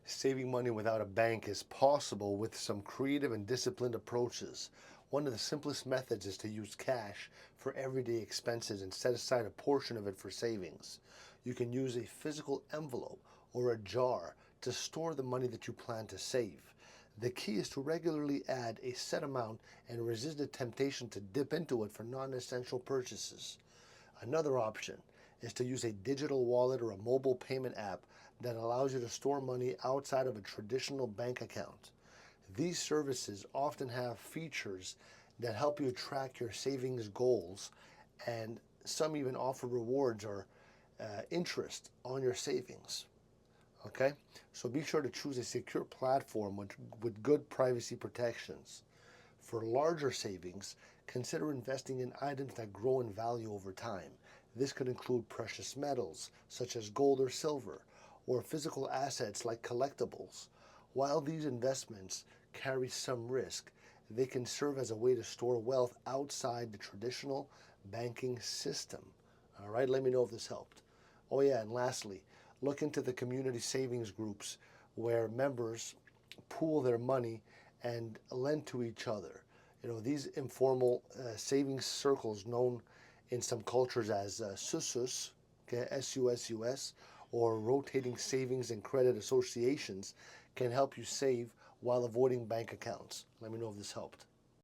Saving money without a bank is possible with some creative and disciplined approaches. One of the simplest methods is to use cash for everyday expenses and set aside a portion of it for savings. You can use a physical envelope or a jar to store the money that you plan to save. The key is to regularly add a set amount and resist the temptation to dip into it for non-essential purchases. Another option is to use a digital wallet or a mobile payment app that allows you to store money outside of a traditional bank account. These services often have features that help you track your savings goals, and some even offer rewards or interest on your savings. Okay, so be sure to choose a secure platform with good privacy protections. For larger savings, consider investing in items that grow in value over time. This could include precious metals, such as gold or silver, or physical assets like collectibles. While these investments carry some risk, they can serve as a way to store wealth outside the traditional banking system. All right, let me know if this helped. Oh, yeah, and lastly, look into the community savings groups where members pool their money and lend to each other. These informal savings circles, known in some cultures as susus, okay, SUSUS, or rotating savings and credit associations, can help you save while avoiding bank accounts. Let me know if this helped.